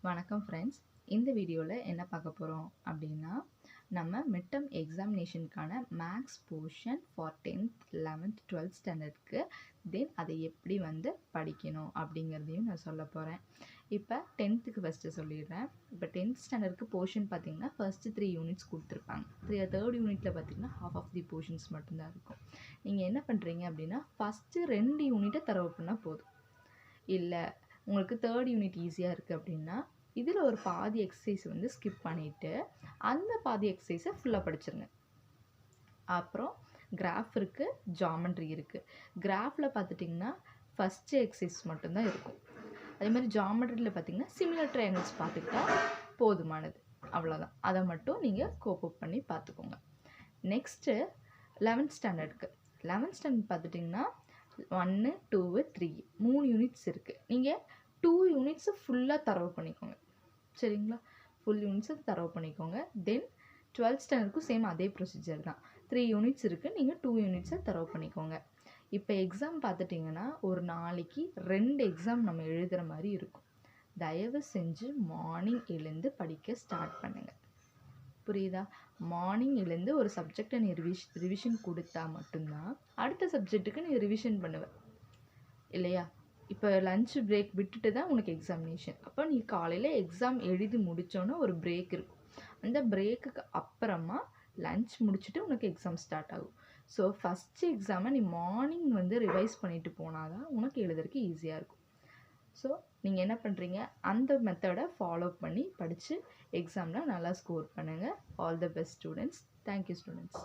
வணக்கம் ஃப்ரெண்ட்ஸ். இந்த வீடியோவில் என்ன பார்க்க போகிறோம் அப்படின்னா, நம்ம மிட்டம் எக்ஸாமினேஷனுக்கான max portion for 10th 11th 12th ஸ்டாண்டர்டுக்கு அதை எப்படி படிக்கணும் அப்படிங்கிறதையும் நான் சொல்ல போகிறேன். இப்போ 10th ஃபஸ்ட்டு சொல்லிடுறேன். இப்போ 10th ஸ்டாண்டர்டுக்கு போர்ஷன் பார்த்திங்கன்னா ஃபஸ்ட்டு 3 யூனிட்ஸ் கொடுத்துருப்பாங்க. 3rd யூனிட்டில் பார்த்திங்கன்னா half ஆஃப் தி போர்ஷன்ஸ் மட்டும்தான் இருக்கும். நீங்கள் என்ன பண்ணுறீங்க அப்படின்னா, ஃபஸ்ட்டு 2 யூனிட்டை தரவு பண்ணால் போதும். இல்லை உங்களுக்கு 3rd யூனிட் ஈஸியாக இருக்குது அப்படின்னா, இதில் ஒரு பாதி எக்ஸசைஸ் ஸ்கிப் பண்ணிவிட்டு அந்த பாதி எக்ஸசைஸை ஃபுல்லாக படிச்சிருங்க. அப்புறம் கிராஃப் இருக்குது, ஜாமெண்ட்ரி இருக்குது. கிராஃபில் பார்த்துட்டிங்கன்னா ஃபஸ்ட்டு எக்ஸசைஸ் மட்டும்தான் இருக்கும். அதே மாதிரி ஜாமெண்ட்ரியில் பார்த்திங்கன்னா சிமிலர் ட்ரையாங்கிள்ஸ் பார்த்துக்கிட்டா போதுமானது, அவ்வளோதான். அதை மட்டும் நீங்கள் கோப்பப் பண்ணி பார்த்துக்கோங்க. நெக்ஸ்ட்டு 11th ஸ்டாண்டர்டுக்கு 11th ஸ்டாண்டர்ட் பார்த்துட்டிங்கன்னா 1 2 3 3 யூனிட்ஸ் இருக்குது. நீங்கள் 2 யூனிட்ஸு ஃபுல்லாக தரவு பண்ணிக்கோங்க, சரிங்களா? ஃபுல் யூனிட்ஸை தரவு பண்ணிக்கோங்க. தென் 12th ஸ்டாண்டர்டுக்கும் சேம் அதே ப்ரொசீஜர் தான். 3 யூனிட்ஸ் இருக்குது, நீங்கள் 2 யூனிட்ஸை தரவு பண்ணிக்கோங்க. இப்போ எக்ஸாம் பார்த்துட்டிங்கன்னா ஒரு நாளைக்கு 2 எக்ஸாம் நம்ம எழுதுகிற மாதிரி இருக்கும். தயவு செஞ்சு மார்னிங் எழுந்து படிக்க ஸ்டார்ட் பண்ணுங்கள். புரியுதா? மார்னிங் எழுந்து ஒரு சப்ஜெக்டை நீ ரிவிஷன் கொடுத்தா மட்டும்தான் அடுத்த சப்ஜெக்ட்டுக்கு நீ ரிவிஷன் பண்ணுவேன், இல்லையா? இப்போ லஞ்ச் பிரேக் விட்டுட்டு தான் உனக்கு எக்ஸாமினேஷன். அப்போ நீ காலையில் எக்ஸாம் எழுதி முடித்தோன்னே ஒரு பிரேக் இருக்கும். அந்த பிரேக்குக்கு அப்புறமா லஞ்ச் முடிச்சுட்டு உனக்கு எக்ஸாம் ஸ்டார்ட் ஆகும். ஸோ ஃபஸ்ட்டு எக்ஸாமை நீ மார்னிங் ரிவைஸ் பண்ணிவிட்டு போனால் தான் உனக்கு எழுதுறதுக்கு ஈஸியாக இருக்கும். ஸோ நீங்கள் என்ன பண்ணுறீங்க, அந்த மெத்தடை ஃபாலோ பண்ணி படித்து எக்ஸாமில் நல்லா ஸ்கோர் பண்ணுங்கள். All the best students. Thank you students.